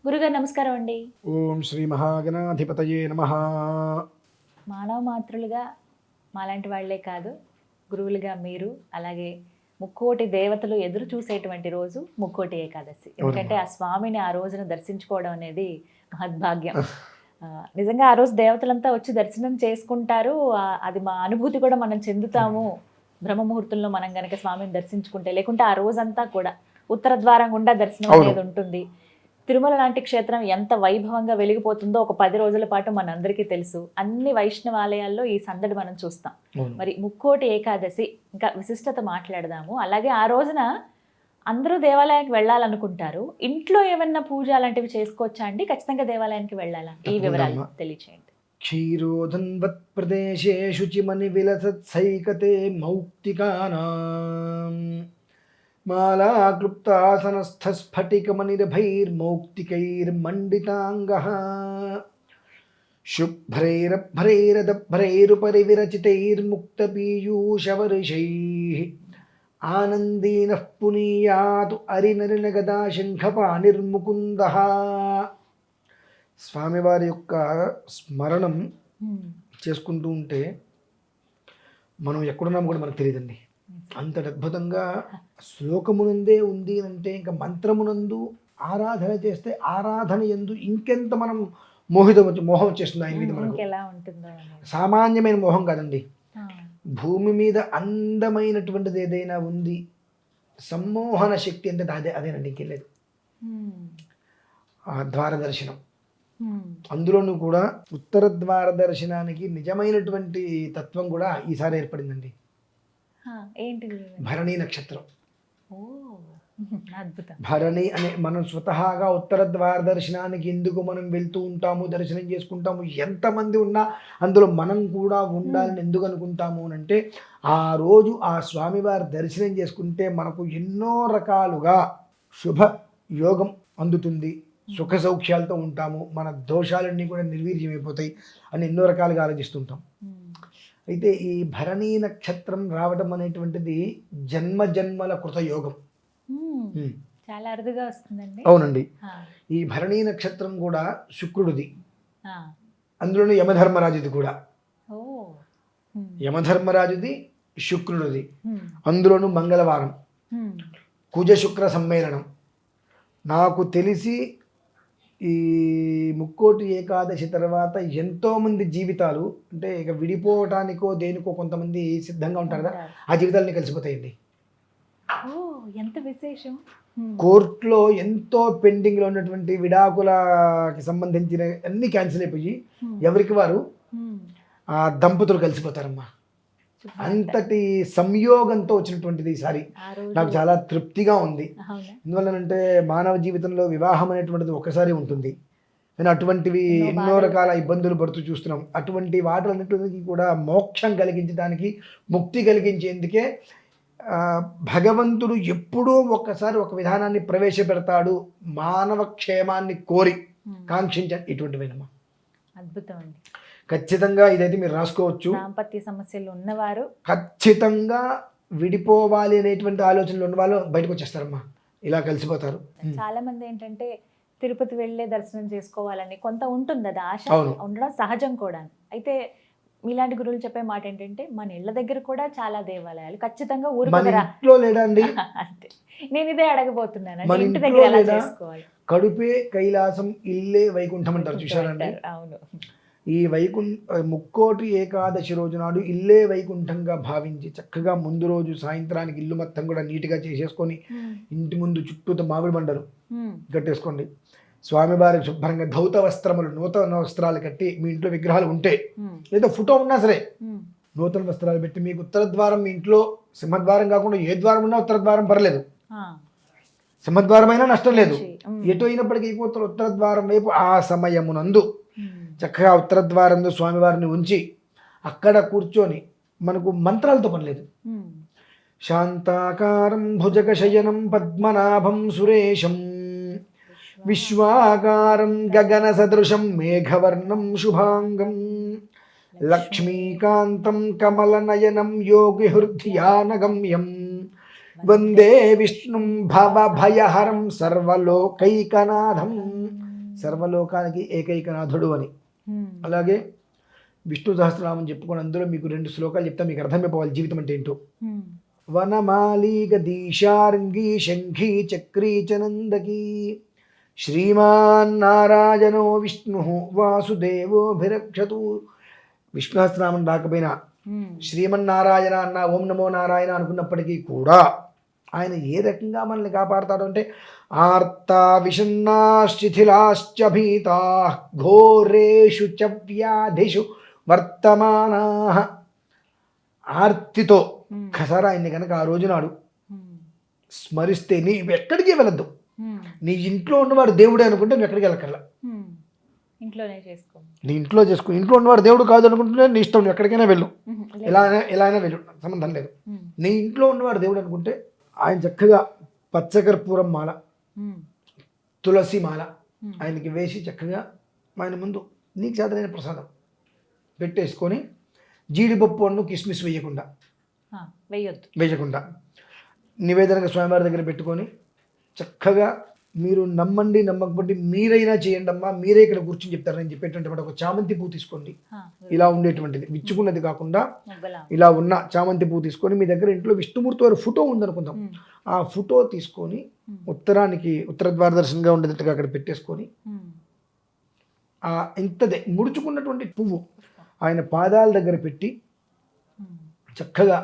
గురుగారు నమస్కారం అండి. ఓం శ్రీ మహాగణాధిపతయే నమః. మానవ మాతృలుగా మాలాంటి వాళ్లే కాదు, గురువులుగా మీరు, అలాగే ముక్కోటి దేవతలు ఎదురు చూసేటువంటి రోజు ముక్కోటి ఏకాదశి. ఎందుకంటే ఆ స్వామిని ఆ రోజున దర్శించుకోవడం అనేది మహద్భాగ్యం. నిజంగా ఆ రోజు దేవతలంతా వచ్చి దర్శనం చేసుకుంటారు. అది మా అనుభూతి కూడా మనం చెందుతాము. బ్రహ్మముహూర్తంలో మనం గనక స్వామిని దర్శించుకుంటే, లేకుంటే ఆ రోజంతా కూడా ఉత్తర ద్వారం గుండా దర్శనం అనేది ఉంటుంది. తిరుమల లాంటి క్షేత్రం ఎంత వైభవంగా వెలిగిపోతుందో ఒక 10 రోజుల పాటు మనందరికీ తెలుసు. అన్ని వైష్ణవాలయాల్లో ఈ సందడి మనం చూస్తాం. మరి ముక్కోటి ఏకాదశి ఇంకా విశిష్టత మాట్లాడదాము. అలాగే ఆ రోజున అందరూ దేవాలయానికి వెళ్ళాలనుకుంటారు. ఇంట్లో ఏమన్నా పూజ అలాంటివి చేసుకోవచ్చా అండి? ఖచ్చితంగా దేవాలయానికి వెళ్ళాలా? ఈ వివరాలు తెలియచేయండి. క్షీరోధన్వత్ ప్రదేశే శుచిమని విలసత్సైకతే మౌక్తికానాం మాలాక్లుప్తాసనస్థస్ఫటికమనిరభైర్మౌక్తికైర్మండితాంగః శుభ్రైరభ్రైరదభ్రైరుపరి విరచితైర్ముక్తపీయూషవర్షైః ఆనందీనః పునీయాతు అరినరినగదా శంఖపాణిర్ముకుందః. స్వామివారి యొక్క స్మరణం చేసుకుంటూ ఉంటే మనం ఎక్కడున్నాము కూడా మనకు తెలియదండి. అంతటి అద్భుతంగా శ్లోకమునందే ఉంది అంటే ఇంకా మంత్రమునందు ఆరాధన చేస్తే ఆరాధన యందు ఇంకెంత మనం మోహం వచ్చేస్తుంది ఆయన మీద. మనకు సామాన్యమైన మోహం కాదండి. భూమి మీద అందమైనటువంటిది ఏదైనా ఉంది, సమ్మోహన శక్తి అంటే అదేనండి, ఇంకెళ్ళలేదు. ఆ ద్వార దర్శనం, అందులోనూ కూడా ఉత్తర ద్వార దర్శనానికి నిజమైనటువంటి తత్వం కూడా ఈసారి ఏర్పడిందండి. భరణి నక్షత్రం. భరణి అనే మనం స్వతహాగా ఉత్తర ద్వార దర్శనానికి ఎందుకు మనం వెళ్తూ ఉంటాము, దర్శనం చేసుకుంటాము, ఎంతమంది ఉన్నా అందులో మనం కూడా ఉండాలని ఎందుకు అనుకుంటాము అంటే, ఆ రోజు ఆ స్వామివారి దర్శనం చేసుకుంటే మనకు ఎన్నో రకాలుగా శుభ యోగం అందుతుంది, సుఖ సౌఖ్యాలతో ఉంటాము, మన దోషాలన్నీ కూడా నిర్వీర్యమైపోతాయి అని ఎన్నో రకాలుగా ఆలోచిస్తుంటాం. అయితే ఈ భరణీ నక్షత్రం రావడం అనేటువంటిది జన్మ జన్మల కృత యోగం. చాలా అరుదుగా వస్తుందండి. అవునండి. ఈ భరణీ నక్షత్రం కూడా శుక్రుడిది, అందులోనూ యమధర్మరాజుది కూడా. యమధర్మరాజుది శుక్రుడిది, అందులోనూ మంగళవారం, కుజ శుక్ర సమ్మేళనం. నాకు తెలిసి ఈ ముక్కోటి ఏకాదశి తర్వాత ఎంతోమంది జీవితాలు అంటే ఇక విడిపోవటానికో దేనికో కొంతమంది సిద్ధంగా ఉంటారు కదా, ఆ జీవితాలని కలిసిపోతాయండి. ఎంత విశేషం. కోర్టులో ఎంతో పెండింగ్లో ఉన్నటువంటి విడాకులకి సంబంధించిన అన్ని క్యాన్సిల్ అయిపోయి ఎవరికి వారు ఆ దంపతులు కలిసిపోతారమ్మా. అంతటి సంయోగంతో వచ్చినటువంటిది ఈసారి నాకు చాలా తృప్తిగా ఉంది. ఎందువల్లనంటే మానవ జీవితంలో వివాహం అనేటువంటిది ఒకసారి ఉంటుంది, కానీ అటువంటివి ఎన్నో రకాల ఇబ్బందులు పడుతూ చూస్తున్నాం. అటువంటి వాటిలన్నింటికి కూడా మోక్షం కలిగించడానికి, ముక్తి కలిగించేందుకే భగవంతుడు ఎప్పుడూ ఒక్కసారి ఒక విధానాన్ని ప్రవేశపెడతాడు, మానవ క్షేమాన్ని కోరి కాంక్షించ ఇటువంటివేనమ్మా. అద్భుతం అండి. ఖచ్చితంగా ఇదైతే మీరు రాసుకోవచ్చు. దాంపత్య సమస్యలు ఉన్నవారు, ఖచ్చితంగా విడిపోవాలి అనేటువంటి ఆలోచనలు ఉన్నవాళ్ళు బయటకు వచ్చేస్తారమ్మా, ఇలా కలిసిపోతారు. చాలా మంది ఏంటంటే తిరుపతి వెళ్ళే దర్శనం చేసుకోవాలని కొంత ఉంటుంది, అది ఆశ ఉండడం సహజం కూడా. అయితే మీలాంటి గురువులు చెప్పే మాట ఏంటంటే మన ఇళ్ళ దగ్గర కూడా చాలా దేవాలయాలు ఖచ్చితంగా ఊరిలో లేదండి. అంతే, నేను ఇదే అడగబోతున్నాను. ఇంటి దగ్గర ఎలా చేసుకోవాలి? కడుపే కైలాసం, ఇల్లే వైకుంఠం అంటారు, చూశారండి? అవును. ఈ ముక్కోటి ఏకాదశి రోజు నాడు ఇల్లే వైకుంఠంగా భావించి చక్కగా ముందు రోజు సాయంత్రానికి ఇల్లు మొత్తం కూడా నీట్గా చేసేసుకొని ఇంటి ముందు చుట్టూతో మామిడి బండలు కట్టేసుకోండి. స్వామివారి శుభ్రంగా ధౌత వస్త్రములు, నూతన వస్త్రాలు కట్టి, మీ ఇంట్లో విగ్రహాలు ఉంటే లేదా ఫోటో ఉన్నా సరే నూతన వస్త్రాలు పెట్టి, మీకు ఉత్తర ద్వారం, మీ ఇంట్లో సింహద్వారం కాకుండా ఏ ద్వారం ఉన్నా ఉత్తర ద్వారం పర్లేదు, సింహద్వారం అయినా నష్టం లేదు, ఎటు అయినప్పటికీ ఉత్తర ద్వారం వైపు ఆ సమయమునందు చక్కగా ఉత్తర ద్వారంలో స్వామివారిని ఉంచి అక్కడ కూర్చొని, మనకు మంత్రాలతో పని లేదు, శాంతాకారం భుజగశయనం పద్మనాభం సురేశం విశ్వాకారం గగన సదృశం మేఘవర్ణం శుభాంగం లక్ష్మీకాంతం కమలనయనం యోగి హృద్యానగమ్యం వందే విష్ణుం భవభయహరం సర్వలోకైకనాథం సర్వలోకానికి ఏకైక నాథుడు అని. అలాగే విష్ణు సహస్రనామం చెప్పుకొని అందులో మీకు 2 శ్లోకాలు చెప్తా, మీకు అర్థమైపోవాలి జీవితం అంటే ఏంటో. వనమాలి గదీశార్ంగి శంఖీ చక్రీ చనందకీ శ్రీమాన్నారాయణో విష్ణు వాసుదేవోభిరక్షతు. విష్ణు సహస్రనామం రాకపోయినా శ్రీమన్నారాయణ అన్న, ఓం నమో నారాయణ అనుకున్నప్పటికీ కూడా ఆయన ఏ రకంగా మనల్ని కాపాడుతాడు అంటే ఆర్తా విషన్నాశ్చిథిలాశ్చ భీతా ఘోరేషు చ వ్యాధిషు వర్తమానా. ఆర్తితో కసారా ఆయన్ని కనుక ఆ రోజు నాడు స్మరిస్తే నీ ఎక్కడికి వెళ్ళద్దు. నీ ఇంట్లో ఉన్నవాడు దేవుడే అనుకుంటే నువ్వు ఎక్కడికి వెళ్ళకల్లా, ఇంట్లోనే చేసుకో. నీ ఇంట్లో చేసుకో. ఇంట్లో ఉన్నవాడు దేవుడు కాదు అనుకుంటే నీ ఇష్టం, నువ్వు ఎక్కడికైనా వెళ్ళు, ఎలా అయినా వెళ్ళు, సంబంధం లేదు. నీ ఇంట్లో ఉన్నవాడు దేవుడు అనుకుంటే ఆయన చక్కగా పచ్చకర్పూరం మాల, తులసి మాల ఆయనకి వేసి చక్కగా ఆయన ముందు నీకు చేతనైన ప్రసాదం పెట్టేసుకొని జీడిపప్పు అన్ను కిస్మిస్ వేయకుండా నివేదనగా స్వామివారి దగ్గర పెట్టుకొని చక్కగా మీరు నమ్మండి నమ్మకపోతే మీరైనా చేయండి అమ్మా, మీరే ఇక్కడ కూర్చొని చెప్తారు. నేను చెప్పేటువంటి ఒక చామంతి పువ్వు తీసుకోండి, ఇలా ఉండేటువంటిది విచ్చుకున్నది కాకుండా ఇలా ఉన్న చామంతి పువ్వు తీసుకొని మీ దగ్గర ఇంట్లో విష్ణుమూర్తి వారి ఫోటో ఉందనుకుందాం, ఆ ఫోటో తీసుకొని ఉత్తర ద్వారదర్శనంగా ఉండేటట్టుగా అక్కడ పెట్టేసుకొని ఆ ఇంతదే ముడుచుకున్నటువంటి పువ్వు ఆయన పాదాల దగ్గర పెట్టి చక్కగా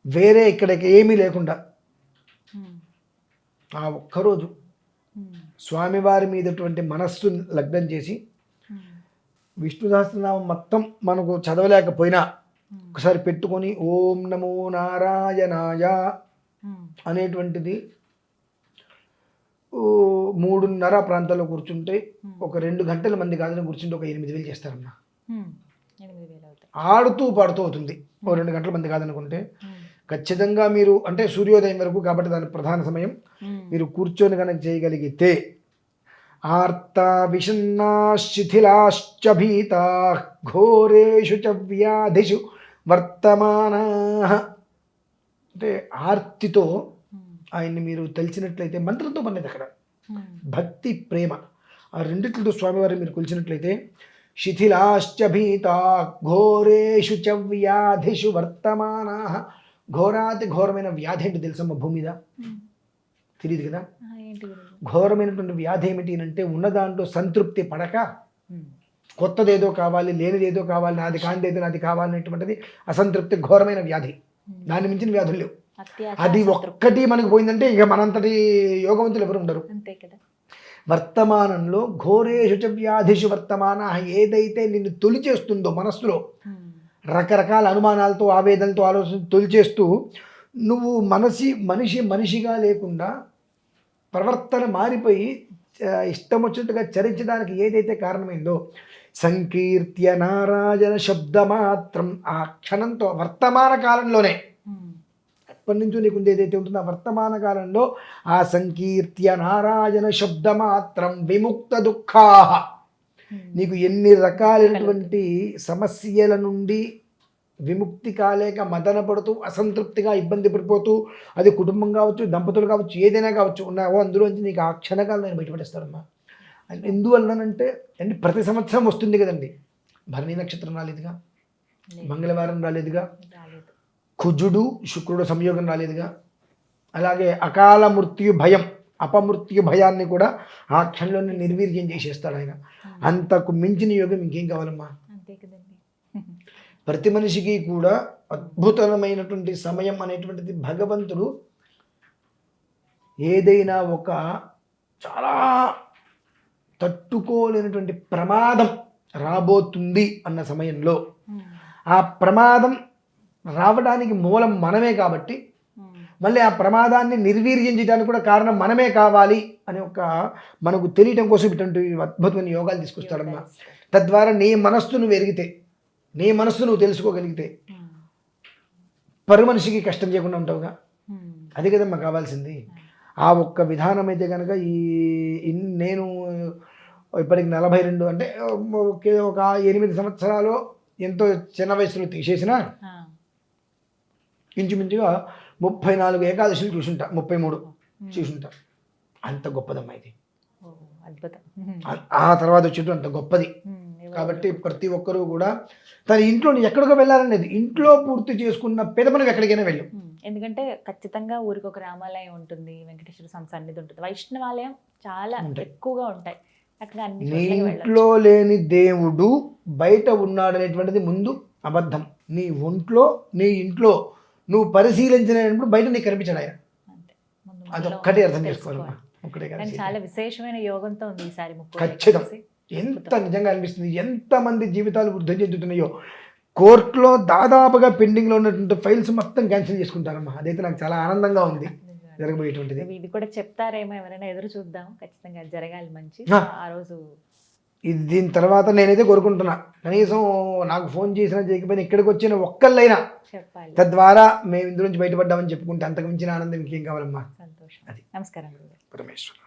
వేరే ఇక్కడికి ఏమీ లేకుండా ఆ ఒక్కరోజు స్వామివారి మీదటువంటి మనస్సు లగ్నం చేసి విష్ణు సహస్రనామం మొత్తం మనకు చదవలేకపోయినా ఒకసారి పెట్టుకొని ఓం నమో నారాయణాయ అనేటువంటిది 3:30 ప్రాంతాల్లో కూర్చుంటే ఒక 2 గంటల మంది కాదని కూర్చుంటే ఒక 8,000 చేస్తారమ్మా. ఆడుతూ పాడుతూ అవుతుంది. ఓ 2 గంటల మంది కాదనుకుంటే ఖచ్చితంగా మీరు అంటే సూర్యోదయం వరకు కాబట్టి దాని ప్రధాన సమయం మీరు కూర్చొని కనుక చేయగలిగితే ఆర్తా విషన్నాశ్చిథిలాశ్చ భీతా ఘోరేషు చ వ్యాధిషు వర్తమానా. అంటే ఆర్తితో ఆయన్ని మీరు తెలిసినట్లయితే మంత్రంతో పనిలేదు, అక్కడ భక్తి ప్రేమ ఆ రెండిట్లతో స్వామివారిని మీరు కొలిచినట్లయితే శిథిలాశ్చ భీతా ఘోరేషు చ వ్యాధిషు వర్తమానా. ఘోరాతి ఘోరమైన వ్యాధి ఏంటి తెలుసమ్మ భూమి మీద? తెలియదు కదా. ఘోరమైనటువంటి వ్యాధి ఏమిటి అంటే ఉన్న దాంట్లో సంతృప్తి పడక కొత్తదేదో కావాలి, లేనిదేదో కావాలి, నాది కానిదేదో నాది కావాలనేటువంటిది అసంతృప్తి ఘోరమైన వ్యాధి. దాన్ని మించిన వ్యాధులు లేవు. అది ఒక్కటి మనకు పోయిందంటే ఇక మనంతటి యోగవంతులు ఎవరు ఉండరు. వర్తమానంలో ఘోరేషు చ వ్యాధిషు వర్తమాన, ఏదైతే నిన్ను తొలిచేస్తుందో మనస్సులో రకరకాల అనుమానాలతో ఆవేదనతో ఆలోచన తొలిచేస్తూ నువ్వు మనిషిగా లేకుండా ప్రవర్తన మారిపోయి ఇష్టం వచ్చినట్టుగా చరించడానికి ఏదైతే కారణమైందో సంకీర్త్య నారాయణ శబ్దమాత్రం, ఆ క్షణంతో వర్తమాన కాలంలోనే ఎప్పటి నుంచో నీకు ఏదైతే ఉంటుందో ఆ వర్తమాన కాలంలో ఆ సంకీర్త్య నారాయణ శబ్దమాత్రం విముక్త దుఃఖా. నీకు ఎన్ని రకాలైనటువంటి సమస్యల నుండి విముక్తి కాలేక మదన పడుతూ అసంతృప్తిగా ఇబ్బంది పడిపోతూ, అది కుటుంబం కావచ్చు, దంపతులు కావచ్చు, ఏదైనా కావచ్చు ఉన్నావో అందులోంచి నీకు ఆ క్షణకాలం నేను బయటపడేస్తానమ్మా. ఎందువల్లనంటే ప్రతి సంవత్సరం వస్తుంది కదండి. భరణి నక్షత్రం రాలేదుగా, మంగళవారం రాలేదుగా, కుజుడు శుక్రుడు సంయోగం రాలేదుగా, అలాగే అకాల మృత్యు భయం అపమృత్యు భయాన్ని కూడా ఆ క్షణంలోనే నిర్వీర్యం చేసేస్తాడు ఆయన. అంతకు మించిన యోగం ఇంకేం కావాలమ్మా? ప్రతి మనిషికి కూడా అద్భుతమైనటువంటి సమయం అనేటువంటిది భగవంతుడు ఏదైనా ఒక చాలా తట్టుకోలేనటువంటి ప్రమాదం రాబోతుంది అన్న సమయంలో ఆ ప్రమాదం రావడానికి మూలం మనమే కాబట్టి మళ్ళీ ఆ ప్రమాదాన్ని నిర్వీర్యం చేయడానికి కూడా కారణం మనమే కావాలి అని ఒక మనకు తెలియటం కోసం ఇటువంటి అద్భుతమైన యోగాలు తీసుకొస్తాడమ్మా. తద్వారా నీ మనస్సు నువ్వు ఎరిగితే, నీ మనస్సు నువ్వు తెలుసుకోగలిగితే పరు మనిషికి కష్టం చేయకుండా ఉంటావుగా. అది కదమ్మా కావాల్సింది. ఆ ఒక్క విధానం అయితే కనుక నేను ఇప్పటికి 42 అంటే ఒక 8 సంవత్సరాలు ఎంతో చిన్న వయసులో తీసేసిన ఇంచుమించుగా 34 ఏకాదశులు చూసుంటా, 33 చూసుంటా. అంత గొప్పదమ్మా ఇది. అద్భుతం. ఆ తర్వాత వచ్చేటప్పుడు అంత గొప్పది. ఎవరు కాబట్టి ప్రతి ఒక్కరూ కూడా తన ఇంట్లో ఎక్కడికో వెళ్ళాలనేది ఇంట్లో పూర్తి చేసుకున్న పెద్ద మనం ఎక్కడికైనా వెళ్ళు. ఎందుకంటే ఖచ్చితంగా ఊరికి ఒక రామాలయం ఉంటుంది, వెంకటేశ్వర స్వామి సన్నిధి ఉంటుంది, వైష్ణవాలయం చాలా ఉంటాయి. ఎక్కువగా ఉంటాయి. అక్కడ అన్ని నీ చోట్లకి వెళ్ళొచ్చు. ఇంట్లో లేని దేవుడు బయట ఉన్నాడు అనేటువంటిది ముందు అబద్ధం. నీ ఇంట్లో నువ్వు పరిశీలించినప్పుడు బయట నీకు కనిపించాడు ఆయన. అంతే. ముందు అదొక్కటే అర్థం తెలుసుకోవాలి. చేసుకోవాలి. ఒక్కటే కానీ కాదు. చాలా విశేషమైన యోగంతో ఉంది ఈసారి ముక్కోటి ఖచ్చితం. ఏకాదశి. ఎంత నిజంగా అనిపిస్తుంది, ఎంతమంది జీవితాలు వృద్ధి చెందుతున్నాయో. కోర్టులో దాదాపుగా పెండింగ్లో ఉన్నటువంటి ఫైల్స్ మొత్తం క్యాన్సిల్ చేసుకుంటారమ్మా. అదైతే నాకు చాలా ఆనందంగా ఉంది జరగబోయేటువంటిది. ఇది కూడా చెప్తారేమో, ఎవరైనా ఎదురు చూద్దాం. ఖచ్చితంగా అది జరగాలి మంచి. ఆ రోజు ఇది దీని తర్వాత నేనైతే కోరుకుంటున్నా, కనీసం నాకు ఫోన్ చేసినా చేయకపోయినా ఇక్కడికి వచ్చిన ఒక్కళ్ళైనా చెప్పాలి, తద్వారా మేము ఇందు నుంచి బయటపడ్డామని చెప్పుకుంటే అంతకు మించిన ఆనందం ఇంకేం కావాలమ్మా. సంతోషం. అది. నమస్కారం గురుగారు. పరమేశ్వర.